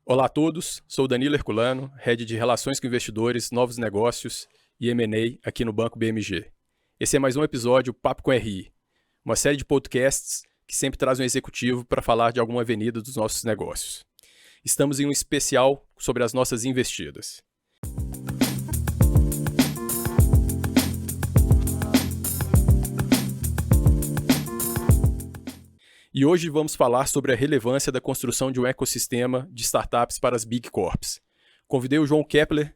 Olá a todos, sou Danilo Herculano, Head de Relações com Investidores, Novos Negócios e M&A aqui no Banco BMG. Esse é mais um episódio Papo com RI, uma série de podcasts que sempre traz um executivo para falar de alguma avenida dos nossos negócios. Estamos em um especial sobre as nossas investidas. E hoje vamos falar sobre a relevância da construção de um ecossistema de startups para as Big Corps. Convidei o João Kepler,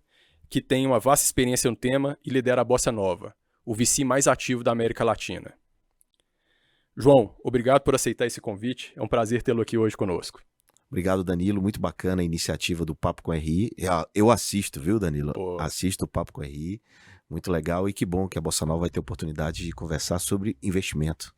que tem uma vasta experiência no tema e lidera a Bossa Nova, o VC mais ativo da América Latina. João, obrigado por aceitar esse convite. É um prazer tê-lo aqui hoje conosco. Obrigado, Danilo. Muito bacana a iniciativa do Papo com RI. Eu assisto, viu, Danilo? Assisto o Papo com RI. Muito legal e que bom que a Bossa Nova vai ter oportunidade de conversar sobre investimento.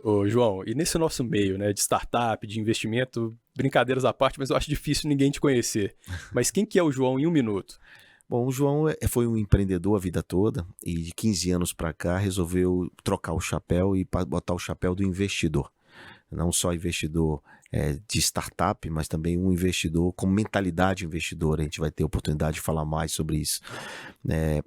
Ô, João, e nesse nosso meio, né, de startup, de investimento, brincadeiras à parte, mas eu acho difícil ninguém te conhecer. Mas quem que é o João em um minuto? Bom, o João foi um empreendedor a vida toda e de 15 anos para cá resolveu trocar o chapéu e botar o chapéu do investidor. Não só investidor de startup, mas também um investidor com mentalidade investidora. A gente vai ter oportunidade de falar mais sobre isso.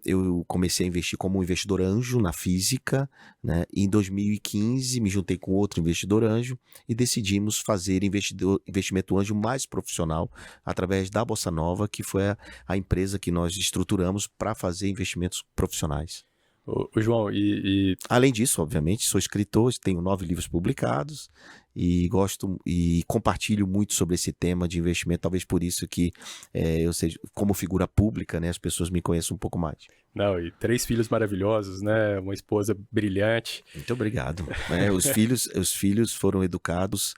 Eu comecei a investir como um investidor anjo na física, né? E em 2015 me juntei com outro investidor anjo e decidimos fazer investimento anjo mais profissional através da Bossa Nova, que foi a empresa que nós estruturamos para fazer investimentos profissionais. Ô, João, Além disso, obviamente, sou escritor, tenho 9 livros publicados e gosto e compartilho muito sobre esse tema de investimento, talvez por isso que eu seja, como figura pública, né, as pessoas me conheçam um pouco mais. Não, e 3 filhos maravilhosos, né? Uma esposa brilhante. Muito obrigado. Os filhos foram educados,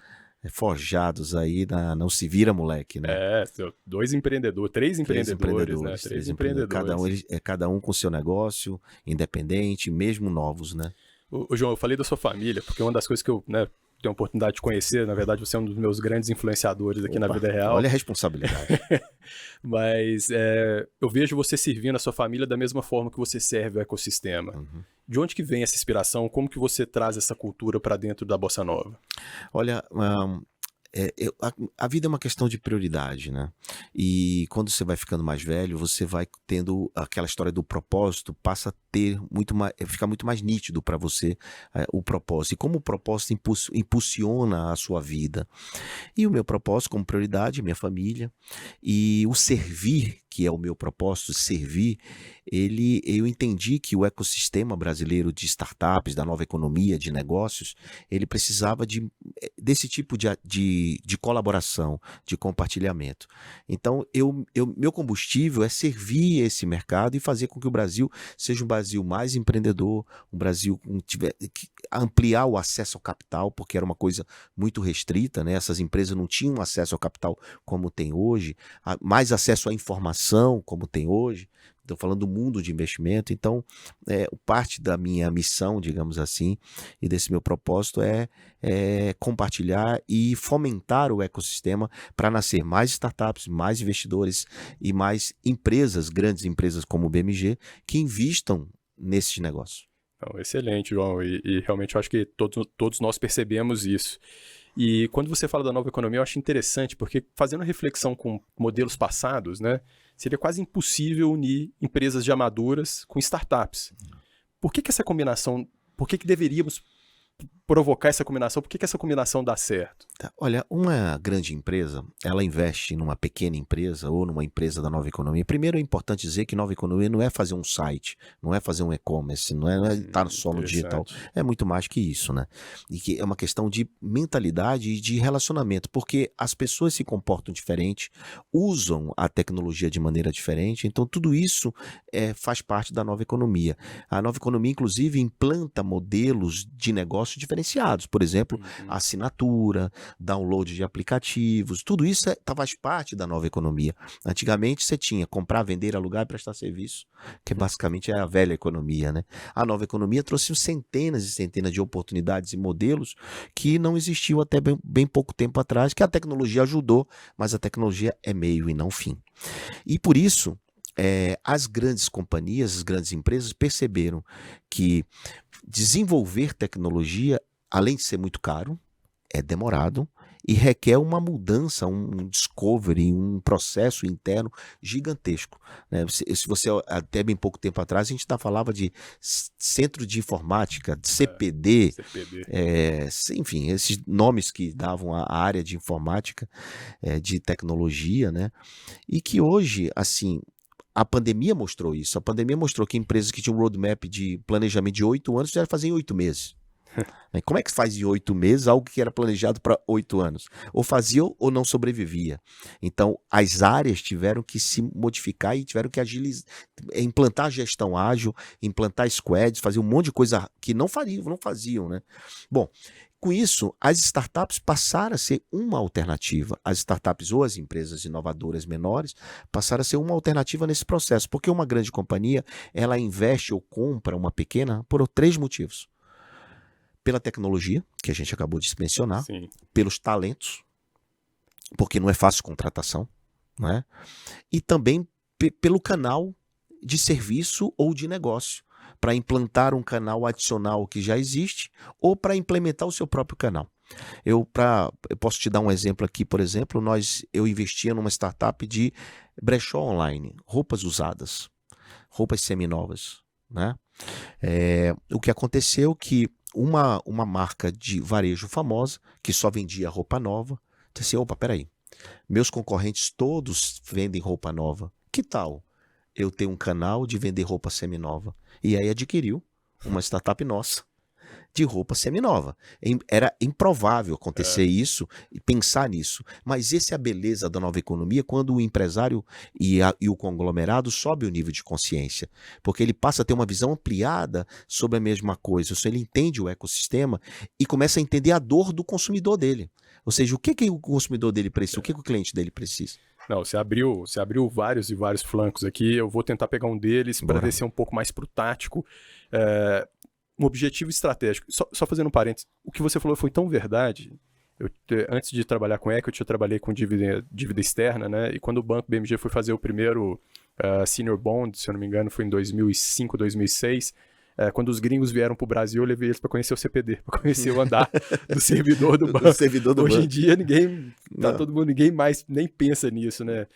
forjados aí não se vira moleque, né? 3 empreendedores, né? 3 empreendedores. Cada um com seu negócio, independente, mesmo novos, né? Ô, João, eu falei da sua família, porque uma das coisas que eu tenho a oportunidade de conhecer, na verdade você é um dos meus grandes influenciadores aqui na vida real. Olha a responsabilidade. Mas eu vejo você servindo a sua família da mesma forma que você serve o ecossistema. Uhum. De onde que vem essa inspiração? Como que você traz essa cultura para dentro da Bossa Nova? Olha, a vida é uma questão de prioridade, né? E quando você vai ficando mais velho, você vai tendo aquela história do propósito, passa a ter fica muito mais nítido para você o propósito. E como o propósito impulsiona a sua vida. E o meu propósito como prioridade, minha família, e o servir, que é o meu propósito, servir, eu entendi que o ecossistema brasileiro de startups, da nova economia, de negócios, ele precisava desse tipo de colaboração, de compartilhamento. Então, meu combustível é servir esse mercado e fazer com que o Brasil seja um Brasil mais empreendedor, um Brasil que ampliar o acesso ao capital, porque era uma coisa muito restrita, né? Essas empresas não tinham acesso ao capital como tem hoje, mais acesso à informação como tem hoje. Estou falando do mundo de investimento, então parte da minha missão, digamos assim, e desse meu propósito é compartilhar e fomentar o ecossistema para nascer mais startups, mais investidores e mais empresas, grandes empresas como o BMG, que investam nesses negócios. Então, excelente, João, e realmente eu acho que todos nós percebemos isso. E quando você fala da nova economia, eu acho interessante, porque fazendo reflexão com modelos passados, né, seria quase impossível unir empresas de amadoras com startups. Por que essa combinação, por que deveríamos provocar essa combinação? Por que essa combinação dá certo? Olha, uma grande empresa, ela investe numa pequena empresa ou numa empresa da nova economia. Primeiro é importante dizer que nova economia não é fazer um site, não é fazer um e-commerce, não é estar só no digital. É muito mais que isso, né? E que é uma questão de mentalidade e de relacionamento, porque as pessoas se comportam diferente, usam a tecnologia de maneira diferente, então tudo isso faz parte da nova economia. A nova economia, inclusive, implanta modelos de negócio diferenciados, por exemplo, assinatura, download de aplicativos, tudo isso faz parte da nova economia. Antigamente você tinha comprar, vender, alugar e prestar serviço, que basicamente é a velha economia, né? A nova economia trouxe centenas e centenas de oportunidades e modelos que não existiam até bem pouco tempo atrás, que a tecnologia ajudou, mas a tecnologia é meio e não fim. E por isso, as grandes companhias, as grandes empresas perceberam que desenvolver tecnologia, além de ser muito caro, é demorado e requer uma mudança, um discovery, um processo interno gigantesco, né? Se você, até bem pouco tempo atrás, a gente falava de centro de informática, de CPD, enfim, esses nomes que davam a área de informática, de tecnologia, né? E que hoje, assim, a pandemia mostrou isso. A pandemia mostrou que empresas que tinham um roadmap de planejamento de 8 anos já faziam em 8 meses. Como é que faz em 8 meses algo que era planejado para 8 anos? Ou fazia ou não sobrevivia. Então, as áreas tiveram que se modificar e tiveram que agilizar, implantar gestão ágil, implantar squads, fazer um monte de coisa que não faziam, né? Bom, com isso, as startups passaram a ser uma alternativa. As startups ou as empresas inovadoras menores passaram a ser uma alternativa nesse processo. Porque uma grande companhia, ela investe ou compra uma pequena por 3 motivos. Pela tecnologia, que a gente acabou de mencionar, Sim. Pelos talentos, porque não é fácil contratação, né? E também pelo canal de serviço ou de negócio, para implantar um canal adicional que já existe ou para implementar o seu próprio canal. Eu posso te dar um exemplo aqui, por exemplo, eu investia numa startup de brechó online, roupas usadas, roupas seminovas, né? O que aconteceu que uma marca de varejo famosa, que só vendia roupa nova, disse assim, opa, peraí, meus concorrentes todos vendem roupa nova, que tal eu ter um canal de vender roupa seminova? E aí adquiriu uma startup nossa de roupa seminova. Era improvável acontecer isso e pensar nisso. Mas essa é a beleza da nova economia, quando o empresário e o conglomerado sobe o nível de consciência. Porque ele passa a ter uma visão ampliada sobre a mesma coisa. Ele entende o ecossistema e começa a entender a dor do consumidor dele. Ou seja, o que o consumidor dele precisa, o que o cliente dele precisa. Não, você abriu vários e vários flancos aqui. Eu vou tentar pegar um deles para descer um pouco mais para o tático. Um objetivo estratégico. Só fazendo um parênteses, o que você falou foi tão verdade. Antes de trabalhar com equity, eu trabalhei com dívida externa, né? E quando o banco BMG foi fazer o primeiro senior bond, se eu não me engano, foi em 2005, 2006. Quando os gringos vieram para o Brasil, eu levei eles para conhecer o CPD, para conhecer o andar do servidor do banco. Hoje em dia, ninguém mais nem pensa nisso, né?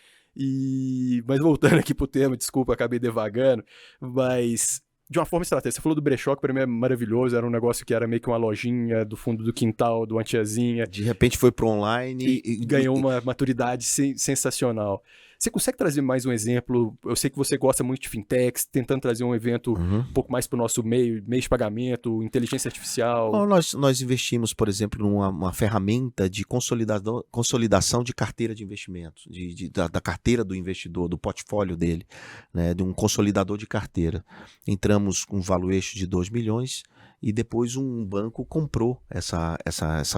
Mas voltando aqui pro tema, desculpa, acabei devagando, mas de uma forma estratégica. Você falou do brechó, que para mim é maravilhoso, era um negócio que era meio que uma lojinha do fundo do quintal, de uma tiazinha. De repente foi pro online e ganhou uma maturidade sensacional. Você consegue trazer mais um exemplo? Eu sei que você gosta muito de fintechs, tentando trazer um evento um pouco mais para o nosso meio de pagamento, inteligência artificial. Bom, nós investimos, por exemplo, numa ferramenta de consolidação de carteira de investimentos, da carteira do investidor, do portfólio dele, né, de um consolidador de carteira. Entramos com um valuation de 2 milhões e depois um banco comprou essa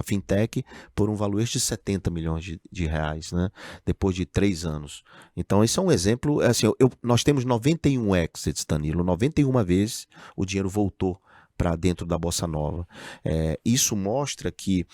fintech por um valuation de 70 milhões de reais, né, depois de 3 anos. Então, esse é um exemplo. Assim, nós temos 91 exits, Danilo. 91 vezes o dinheiro voltou para dentro da Bossa Nova. Isso mostra que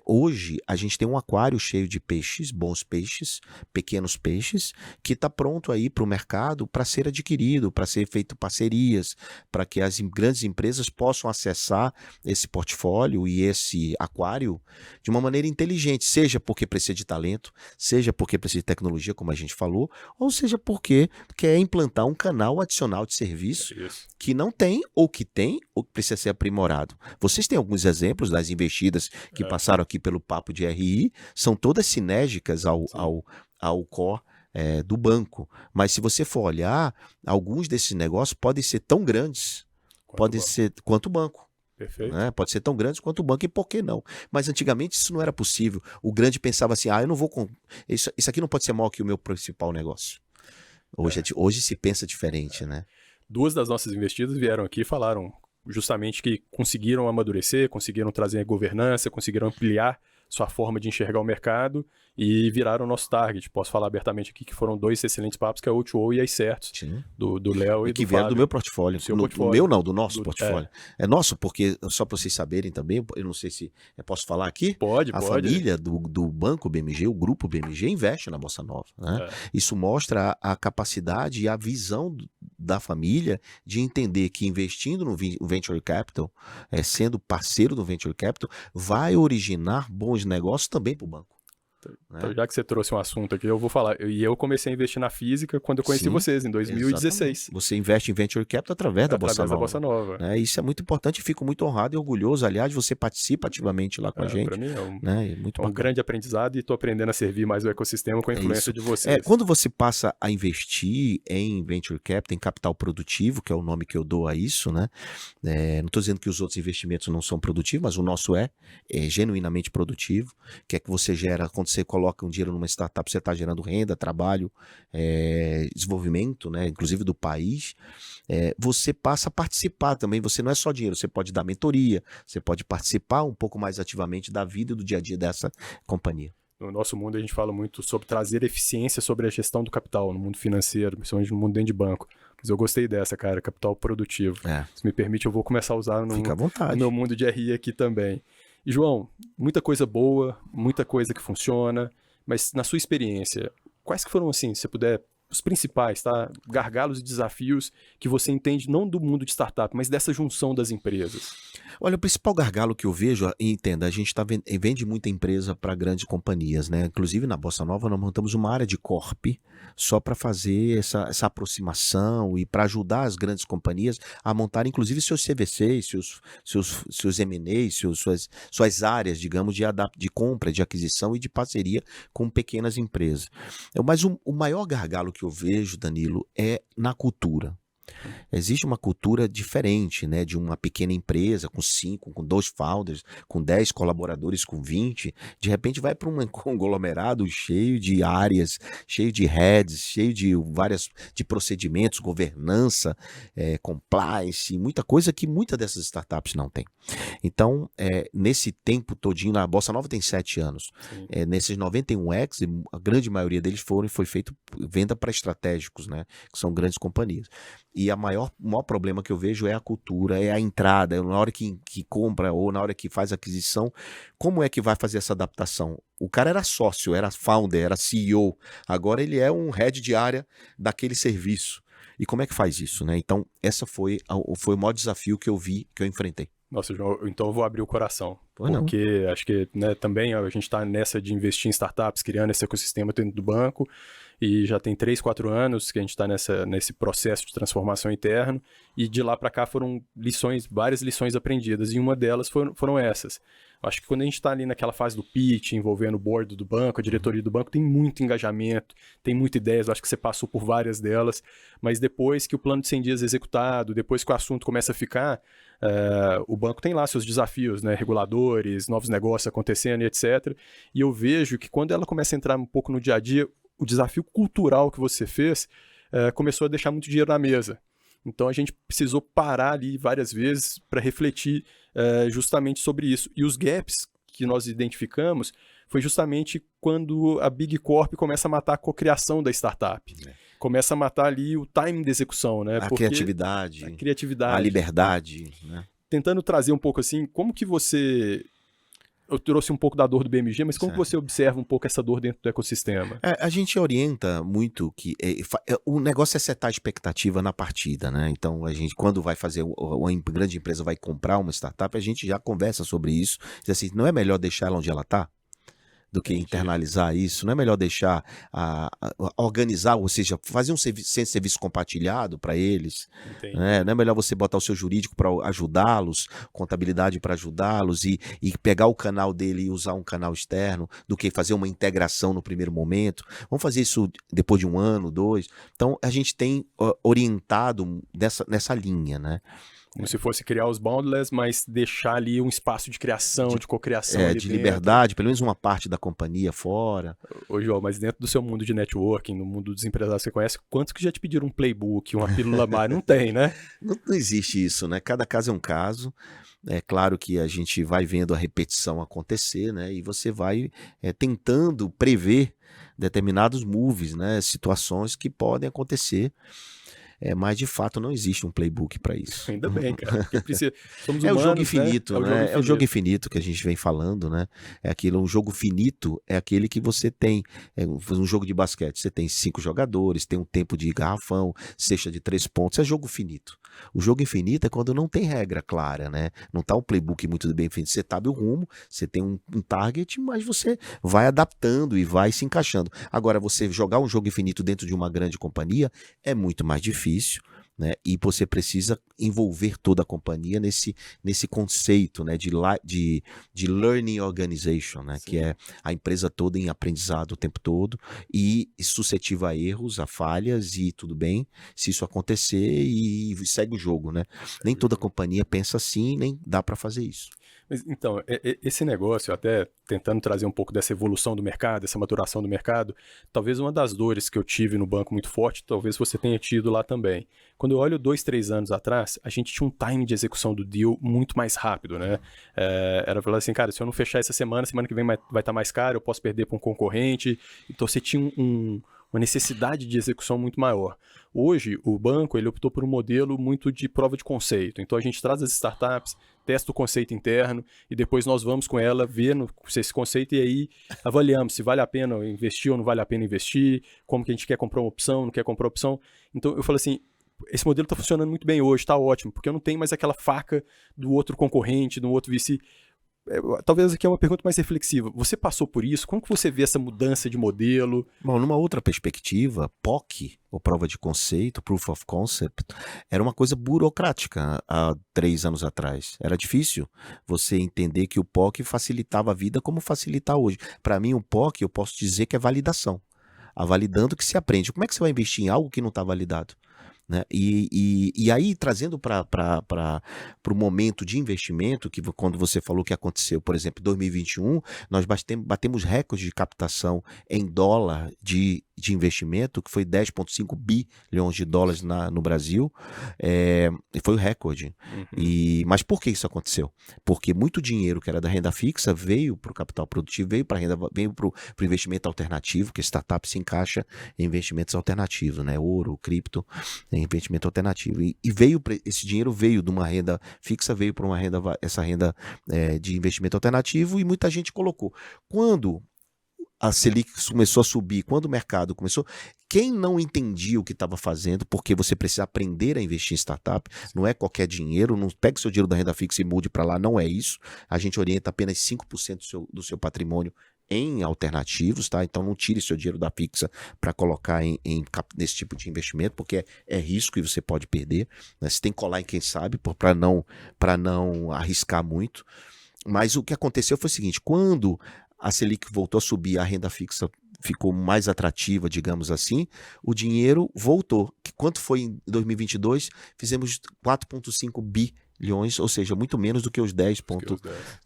hoje a gente tem um aquário cheio de peixes, bons peixes, pequenos peixes, que está pronto aí para o mercado para ser adquirido, para ser feito parcerias, para que as grandes empresas possam acessar esse portfólio e esse aquário de uma maneira inteligente, seja porque precisa de talento, seja porque precisa de tecnologia, como a gente falou, ou seja porque quer implantar um canal adicional de serviço que não tem, ou que tem, ou que precisa ser aprimorado. Vocês têm alguns exemplos das investidas que passaram aqui pelo papo de RI, são todas sinérgicas ao core do banco. Mas se você for olhar, alguns desses negócios podem ser tão grandes quanto o banco. Perfeito. Né? Pode ser tão grande quanto o banco, e por que não? Mas antigamente isso não era possível. O grande pensava assim, eu não vou... Isso aqui não pode ser maior que o meu principal negócio. Hoje se pensa diferente, né? 2 das nossas investidas vieram aqui e falaram justamente que conseguiram amadurecer, conseguiram trazer governança, conseguiram ampliar sua forma de enxergar o mercado e viraram o nosso target. Posso falar abertamente aqui que foram 2 excelentes papos, que é o O2O e a Certos, do Léo e que do vieram Fábio. do meu portfólio. Do meu não, do nosso portfólio. É nosso, porque, só para vocês saberem também, eu não sei se eu posso falar aqui. Pode. Família do Banco BMG, o Grupo BMG, investe na Bossa Nova. Né? Isso mostra a capacidade e a visão da família de entender que investindo no Venture Capital, sendo parceiro do Venture Capital, vai originar bons negócios também para o banco. Então, já que você trouxe um assunto aqui, eu vou falar. Eu comecei a investir na física quando eu conheci Sim, vocês, em 2016. exatamente. Você investe em Venture Capital através da Bossa Nova. Da Bossa Nova. Né? Isso é muito importante, fico muito honrado e orgulhoso. Aliás, você participa ativamente lá com a gente. Para mim né? Muito um grande aprendizado e estou aprendendo a servir mais o ecossistema com a influência de vocês. Quando você passa a investir em Venture Capital, em capital produtivo, que é o nome que eu dou a isso, né? Não estou dizendo que os outros investimentos não são produtivos, mas o nosso é genuinamente produtivo, que é que você gera, quando você coloca um dinheiro numa startup, você está gerando renda, trabalho, desenvolvimento, né, inclusive do país, você passa a participar também, você não é só dinheiro, você pode dar mentoria, você pode participar um pouco mais ativamente da vida e do dia a dia dessa companhia. No nosso mundo a gente fala muito sobre trazer eficiência sobre a gestão do capital, no mundo financeiro, principalmente no mundo dentro de banco. Mas eu gostei dessa, cara, capital produtivo. Se me permite, eu vou começar a usar no meu mundo de RI aqui também. E, João, muita coisa boa, muita coisa que funciona, mas na sua experiência, quais que foram, assim, se você puder, os principais, tá? Gargalos e desafios que você entende não do mundo de startup, mas dessa junção das empresas? Olha, o principal gargalo que eu vejo, entenda, a gente vende muita empresa para grandes companhias, né? Inclusive na Bossa Nova nós montamos uma área de corp só para fazer essa aproximação e para ajudar as grandes companhias a montar inclusive seus CVCs, seus M&As, suas áreas, digamos, de compra, de aquisição e de parceria com pequenas empresas. Mas o maior gargalo que eu vejo, Danilo, é na cultura. Existe uma cultura diferente, né, de uma pequena empresa com 5, com 2 founders, com 10 colaboradores, com 20, de repente vai para um conglomerado cheio de áreas, cheio de heads, cheio de de procedimentos, governança, compliance, muita coisa que muitas dessas startups não tem. Então, nesse tempo todinho, a Bossa Nova tem 7 anos, nesses 91X, a grande maioria deles foi feito venda para estratégicos, né, que são grandes companhias. E o maior problema que eu vejo é a cultura, é a entrada, na hora que compra ou na hora que faz aquisição, como é que vai fazer essa adaptação? O cara era sócio, era founder, era CEO, agora ele é um head de área daquele serviço. E como é que faz isso, né? Então, essa foi o maior desafio que eu vi, que eu enfrentei. Nossa, João, então eu vou abrir o coração. Porque acho que, né, também a gente está nessa de investir em startups, criando esse ecossistema dentro do banco, e já tem 3, 4 anos que a gente está nesse processo de transformação interno, e de lá para cá foram várias lições aprendidas, e uma delas foram essas. Acho que quando a gente está ali naquela fase do pitch, envolvendo o board do banco, a diretoria do banco, tem muito engajamento, tem muitas ideias, eu acho que você passou por várias delas, mas depois que o plano de 100 dias é executado, depois que o assunto começa a ficar, o banco tem lá seus desafios, né, reguladores, novos negócios acontecendo e etc. E eu vejo que quando ela começa a entrar um pouco no dia a dia, o desafio cultural que você fez começou a deixar muito dinheiro na mesa. Então a gente precisou parar ali várias vezes para refletir justamente sobre isso. E os gaps que nós identificamos foi justamente quando a Big Corp começa a matar a cocriação da startup. Começa a matar ali o timing da execução, né? A criatividade, a liberdade. Né? Tentando trazer um pouco assim, como que você... Eu trouxe um pouco da dor do BMG, mas como que você observa um pouco essa dor dentro do ecossistema? A gente orienta muito que o negócio é setar a expectativa na partida, né? Então, a gente, quando vai fazer, uma grande empresa vai comprar uma startup, a gente já conversa sobre isso. Diz assim, não é melhor deixar ela onde ela está? Do que internalizar isso, não é melhor deixar organizar, ou seja, fazer um serviço compartilhado para eles, né? Não é melhor você botar o seu jurídico para ajudá-los, contabilidade para ajudá-los e pegar o canal dele e usar um canal externo, do que fazer uma integração no primeiro momento. Vamos fazer isso depois de 1 ano, 2. Então a gente tem orientado nessa linha, né? Como se fosse criar os boundless, mas deixar ali um espaço de criação, de cocriação. De liberdade, pelo menos uma parte da companhia fora. Ô, João, mas dentro do seu mundo de networking, no mundo dos empresários que você conhece, quantos que já te pediram um playbook, uma pílula mais? Não tem, né? Não existe isso, né? Cada caso é um caso. É claro que a gente vai vendo a repetição acontecer, né? E você vai tentando prever determinados moves, né? Situações que podem acontecer. mas de fato não existe um playbook para isso. Ainda bem, cara. Porque somos É o humanos, jogo infinito, né? É o jogo infinito que a gente vem falando, né? É aquilo, um jogo finito é aquele que você tem, um jogo de basquete, você tem 5 jogadores, tem um tempo de garrafão, cesta de 3 pontos, é jogo finito. O jogo infinito é quando não tem regra clara, né? Não tá um playbook muito bem feito, você sabe o rumo, você tem um target, mas você vai adaptando e vai se encaixando. Agora, você jogar um jogo infinito dentro de uma grande companhia é muito mais difícil, né? E você precisa envolver toda a companhia nesse conceito, né? de learning organization, né? Que é a empresa toda em aprendizado o tempo todo e suscetível a erros, a falhas, e tudo bem se isso acontecer, e segue o jogo, né? Nem toda companhia pensa assim, nem dá para fazer isso. Mas, então, esse negócio, até tentando trazer um pouco dessa evolução do mercado, essa maturação do mercado, talvez uma das dores que eu tive no banco muito forte, talvez você tenha tido lá também. Quando eu olho 2, 3 anos atrás, a gente tinha um time de execução do deal muito mais rápido, né? Era falar assim, cara, se eu não fechar essa semana que vem vai estar mais caro, eu posso perder para um concorrente. Então você tinha uma necessidade de execução muito maior. Hoje, o banco ele optou por um modelo muito de prova de conceito. Então a gente traz as startups, testa o conceito interno e depois nós vamos com ela ver esse conceito e aí avaliamos se vale a pena investir ou não vale a pena investir, como que a gente quer comprar uma opção, não quer comprar opção. Então eu falo assim, esse modelo está funcionando muito bem hoje, está ótimo, porque eu não tenho mais aquela faca do outro concorrente, do outro VC. Talvez aqui é uma pergunta mais reflexiva. Você passou por isso? Como que você vê essa mudança de modelo? Bom, numa outra perspectiva, POC, ou prova de conceito, Proof of Concept, era uma coisa burocrática há 3 anos atrás. Era difícil você entender que o POC facilitava a vida como facilita hoje. Para mim, o POC, eu posso dizer que é validação. A validando que se aprende. Como é que você vai investir em algo que não está validado? Né? E aí, trazendo para o momento de investimento, que quando você falou que aconteceu, por exemplo, em 2021, nós batemos recorde de captação em dólar de investimento, que foi 10,5 bilhões de dólares no Brasil, foi o recorde. Mas por que isso aconteceu? Porque muito dinheiro que era da renda fixa veio para o capital produtivo, veio para o investimento alternativo, que startup se encaixa em investimentos alternativos, né? Ouro, cripto, investimento alternativo. E esse dinheiro veio de uma renda fixa, veio para essa renda de investimento alternativo, e muita gente colocou. Quando a Selic começou a subir, quando o mercado começou, quem não entendia o que estava fazendo, porque você precisa aprender a investir em startup, não é qualquer dinheiro, não pegue seu dinheiro da renda fixa e mude para lá, não é isso. A gente orienta apenas 5% do seu patrimônio em alternativos, tá? Então não tire seu dinheiro da fixa para colocar nesse tipo de investimento, porque é risco e você pode perder, né? Você tem que colar em quem sabe, para não arriscar muito. Mas o que aconteceu foi o seguinte: quando a Selic voltou a subir, a renda fixa ficou mais atrativa, digamos assim, o dinheiro voltou. Quanto foi em 2022? Fizemos 4,5 bilhões, ou seja, muito menos do que os 10.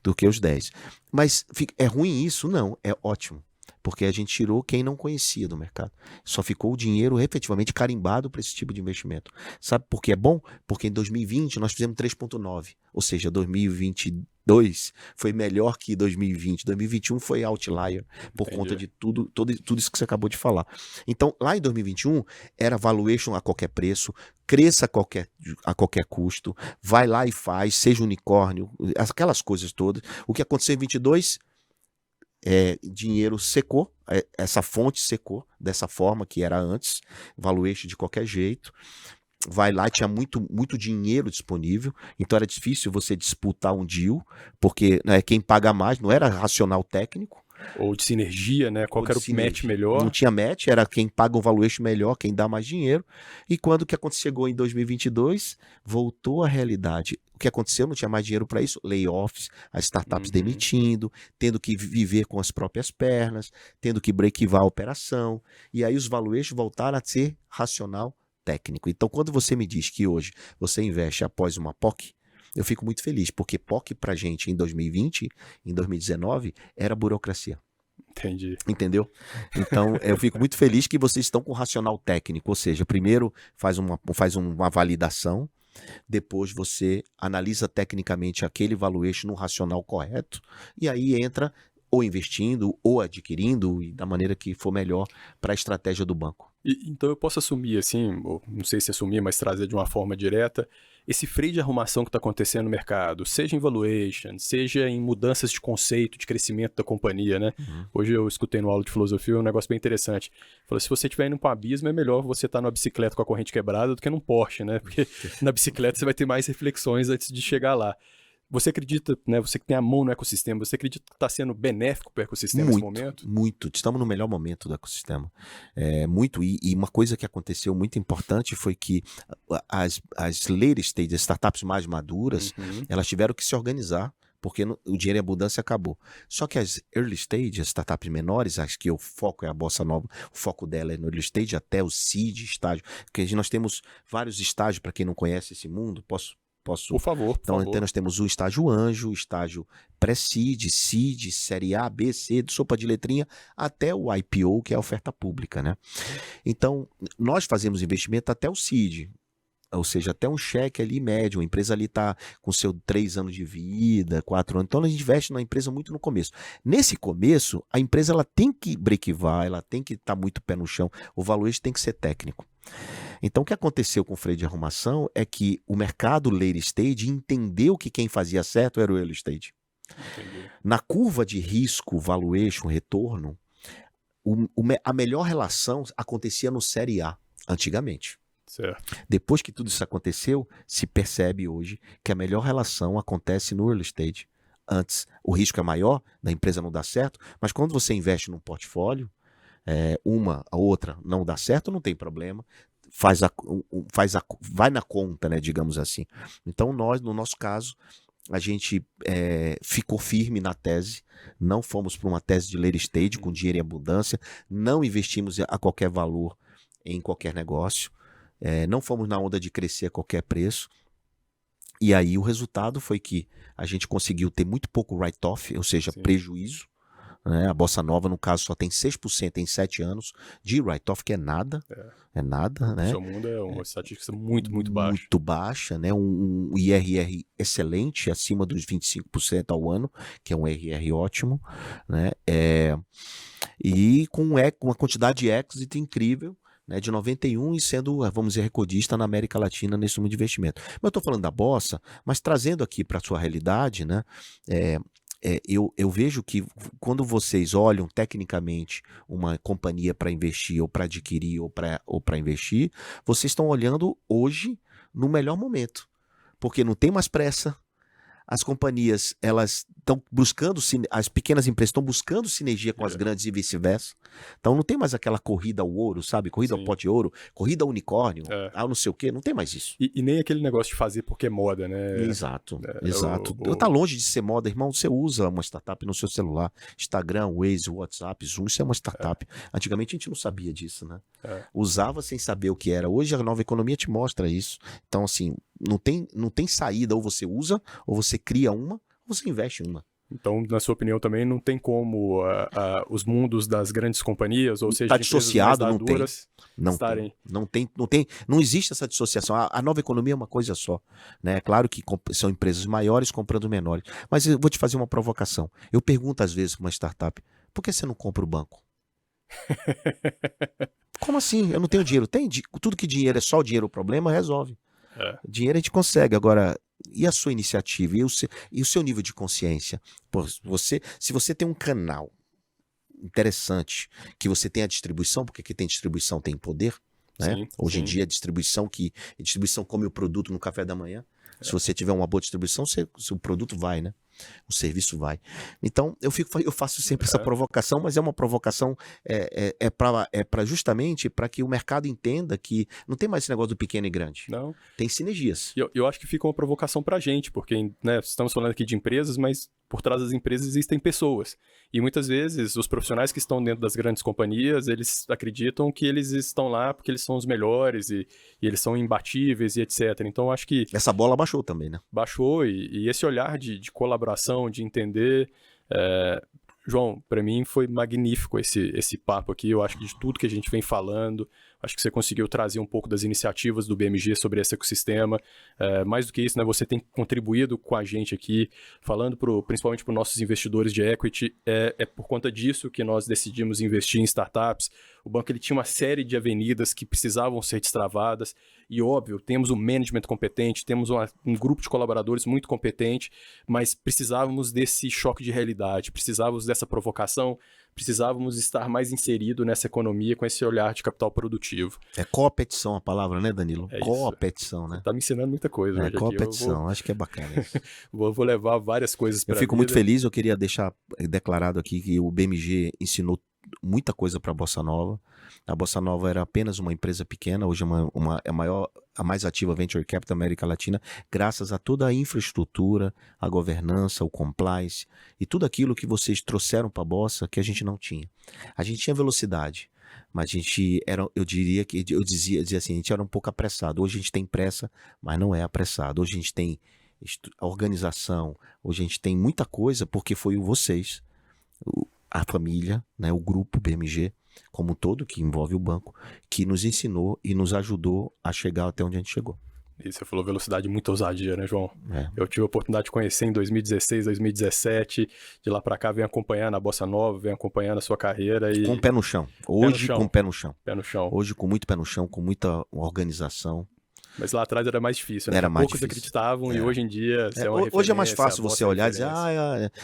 Do que os 10. Mas é ruim isso? Não, é ótimo. Porque a gente tirou quem não conhecia do mercado. Só ficou o dinheiro efetivamente carimbado para esse tipo de investimento. Sabe por que é bom? Porque em 2020 nós fizemos 3,9. Ou seja, 2022 foi melhor que 2020. 2021 foi outlier por conta de tudo isso que você acabou de falar. Então, lá em 2021, era valuation a qualquer preço, cresça a qualquer custo, vai lá e faz, seja unicórnio, aquelas coisas todas. O que aconteceu em 2022... dinheiro secou, essa fonte secou dessa forma que era antes, valuation de qualquer jeito, vai lá, tinha muito dinheiro disponível, então era difícil você disputar um deal, porque, né, quem paga mais não era racional técnico, ou de sinergia, né? Qual era o match melhor? Não tinha match, era quem paga um valuation melhor, quem dá mais dinheiro. E quando que chegou em 2022, voltou à realidade. O que aconteceu? Não tinha mais dinheiro para isso. Layoffs, as startups demitindo, tendo que viver com as próprias pernas, tendo que breakivar a operação. E aí os valuations voltaram a ser racional técnico. Então, quando você me diz que hoje você investe após uma POC, eu fico muito feliz, porque POC pra gente em 2020, em 2019, era burocracia. Entendi. Entendeu? Então, eu fico muito feliz que vocês estão com racional técnico, ou seja, primeiro faz uma validação, depois você analisa tecnicamente aquele valuation no racional correto, e aí entra ou investindo, ou adquirindo, e da maneira que for melhor para a estratégia do banco. Então eu posso assumir assim, ou não sei se assumir, mas trazer de uma forma direta, esse freio de arrumação que está acontecendo no mercado, seja em valuation, seja em mudanças de conceito, de crescimento da companhia, né? Hoje eu escutei no aula de filosofia um negócio bem interessante. Falou, se você estiver indo para um abismo, é melhor você estar numa bicicleta com a corrente quebrada do que num Porsche, né? Porque na bicicleta você vai ter mais reflexões antes de chegar lá. Você acredita, né, você que tem a mão no ecossistema, você acredita que está sendo benéfico para o ecossistema nesse momento? Muito. Estamos no melhor momento do ecossistema. Muito. E uma coisa que aconteceu muito importante foi que as later stage, as startups mais maduras, elas tiveram que se organizar, porque o dinheiro em abundância acabou. Só que as early stage, as startups menores, acho que o foco é a Bossa Nova, o foco dela é no early stage até o seed estágio, porque nós temos vários estágios, para quem não conhece esse mundo, Posso? Por favor, por favor. Então nós temos o estágio anjo, o estágio pré-seed, seed, série A, B, C, de sopa de letrinha, até o IPO, que é a oferta pública, né? Então, nós fazemos investimento até o seed, ou seja, até um cheque ali médio, a empresa ali está com seu 3 anos de vida, 4 anos, então a gente investe na empresa muito no começo. Nesse começo, a empresa ela tem que breakivar, ela tem que estar muito pé no chão, o valuation tem que ser técnico. Então, o que aconteceu com o freio de arrumação é que o mercado late stage entendeu que quem fazia certo era o early stage. Entendi. Na curva de risco, valuation, retorno, a melhor relação acontecia no série A, antigamente. Certo. Depois que tudo isso aconteceu, se percebe hoje que a melhor relação acontece no early stage. Antes, o risco é maior, da empresa não dá certo, mas quando você investe num portfólio, a outra não dá certo, não tem problema. Vai na conta, né, digamos assim. Então nós, no nosso caso, a gente ficou firme na tese, não fomos para uma tese de late stage com dinheiro em abundância, não investimos a qualquer valor em qualquer negócio, não fomos na onda de crescer a qualquer preço. E aí o resultado foi que a gente conseguiu ter muito pouco write-off, ou seja, prejuízo. Né? A Bossa Nova, no caso, só tem 6% em 7 anos de write-off, que é nada. É nada, né? O seu mundo é uma estatística muito, muito baixa. Muito baixa, né? Um IRR excelente, acima dos 25% ao ano, que é um IRR ótimo, né? E com uma quantidade de exit incrível, né, de 91 e sendo, vamos dizer, recordista na América Latina nesse mundo de investimento. Mas eu estou falando da Bossa, mas trazendo aqui para a sua realidade, né? Eu vejo que quando vocês olham tecnicamente uma companhia para investir ou para adquirir ou para investir, vocês estão olhando hoje no melhor momento, porque não tem mais pressa. As companhias, elas estão buscando, as pequenas empresas estão buscando sinergia com as grandes e vice-versa. Então não tem mais aquela corrida ao ouro, sabe? Corrida ao pote de ouro, corrida ao unicórnio, não sei o quê, não tem mais isso. E nem aquele negócio de fazer porque é moda, né? Exato. Tá longe de ser moda, irmão. Você usa uma startup no seu celular, Instagram, Waze, WhatsApp, Zoom, isso é uma startup. Antigamente a gente não sabia disso, né? Usava sem saber o que era. Hoje a nova economia te mostra isso. Então, assim, não tem saída, ou você usa, ou você cria uma, ou você investe em uma. Então, na sua opinião, também não tem como os mundos das grandes companhias, ou seja, tá dissociado, não tem. Estarem... Não existe essa dissociação. A nova economia é uma coisa só, né? É claro que são empresas maiores comprando menores. Mas eu vou te fazer uma provocação. Eu pergunto às vezes para uma startup, por que você não compra o banco? Como assim? Eu não tenho dinheiro. Tudo que dinheiro é só o dinheiro, o problema resolve. Dinheiro a gente consegue. Agora, e a sua iniciativa? E o seu nível de consciência? Pô, se você tem um canal interessante, que você tem a distribuição, porque quem tem distribuição tem poder, né? Sim, hoje em dia, a distribuição come o produto no café da manhã. Se você tiver uma boa distribuição, o produto vai, né? O serviço vai. Então, eu faço sempre essa provocação, mas é uma provocação justamente para que o mercado entenda que não tem mais esse negócio do pequeno e grande. Não. Tem sinergias. Eu acho que fica uma provocação para a gente, porque, né, estamos falando aqui de empresas, mas por trás das empresas existem pessoas. E muitas vezes os profissionais que estão dentro das grandes companhias, eles acreditam que eles estão lá porque eles são os melhores e eles são imbatíveis e etc. Então, eu acho que... Essa bola baixou também, né? Baixou e esse olhar de colaboração, de entender... João, para mim foi magnífico esse papo aqui. Eu acho que de tudo que a gente vem falando, acho que você conseguiu trazer um pouco das iniciativas do BMG sobre esse ecossistema. Mais do que isso, né, você tem contribuído com a gente aqui, falando principalmente para os nossos investidores de equity. É por conta disso que nós decidimos investir em startups. O banco ele tinha uma série de avenidas que precisavam ser destravadas. E, óbvio, temos um management competente, temos um grupo de colaboradores muito competente, mas precisávamos desse choque de realidade, precisávamos dessa provocação, precisávamos estar mais inserido nessa economia com esse olhar de capital produtivo. É competição a palavra, né, Danilo? É competição, né? Tá me ensinando muita coisa hoje competição, acho que é bacana isso. vou levar várias coisas para a vida. Eu fico muito feliz, eu queria deixar declarado aqui que o BMG ensinou muita coisa para a Bossa Nova. A Bossa Nova era apenas uma empresa pequena, hoje é a mais ativa Venture Capital da América Latina, graças a toda a infraestrutura, a governança, o compliance e tudo aquilo que vocês trouxeram para a Bossa que a gente não tinha. A gente tinha velocidade, mas a gente era, eu dizia assim, a gente era um pouco apressado. Hoje a gente tem pressa, mas não é apressado. Hoje a gente tem a organização, hoje a gente tem muita coisa porque foi vocês, a família, né, o grupo BMG como um todo, que envolve o banco, que nos ensinou e nos ajudou a chegar até onde a gente chegou. E você falou velocidade muito ousadia, né, João? É. Eu tive a oportunidade de conhecer em 2016, 2017, de lá pra cá, venho acompanhar na Bossa Nova, venho acompanhando a sua carreira e... Com o pé no chão. Hoje com o pé no chão. Pé no chão. Hoje com muito pé no chão, com muita organização. Mas lá atrás era mais difícil, né? Era mais poucos difícil. acreditavam e hoje em dia você é uma hoje é mais fácil você olhar e dizer,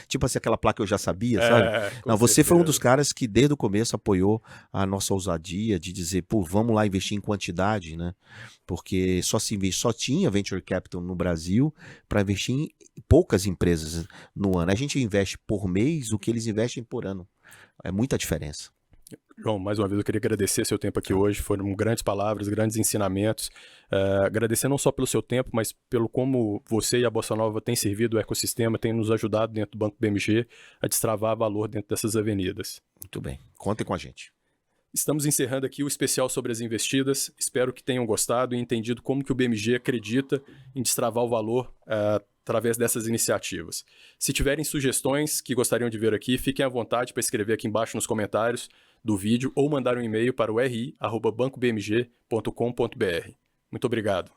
tipo assim, aquela placa eu já sabia, sabe? Não, você foi um dos caras que desde o começo apoiou a nossa ousadia de dizer, pô, vamos lá investir em quantidade, né? Porque só tinha Venture Capital no Brasil para investir em poucas empresas no ano. A gente investe por mês o que eles investem por ano. É muita diferença. João, mais uma vez eu queria agradecer seu tempo aqui hoje, foram grandes palavras, grandes ensinamentos, agradecer não só pelo seu tempo, mas pelo como você e a Bossa Nova têm servido o ecossistema, têm nos ajudado dentro do Banco BMG a destravar valor dentro dessas avenidas. Muito bem, contem com a gente. Estamos encerrando aqui o especial sobre as investidas, espero que tenham gostado e entendido como que o BMG acredita em destravar o valor através dessas iniciativas. Se tiverem sugestões que gostariam de ver aqui, fiquem à vontade para escrever aqui embaixo nos comentários do vídeo ou mandar um e-mail para o ri@bancobmg.com.br. Muito obrigado.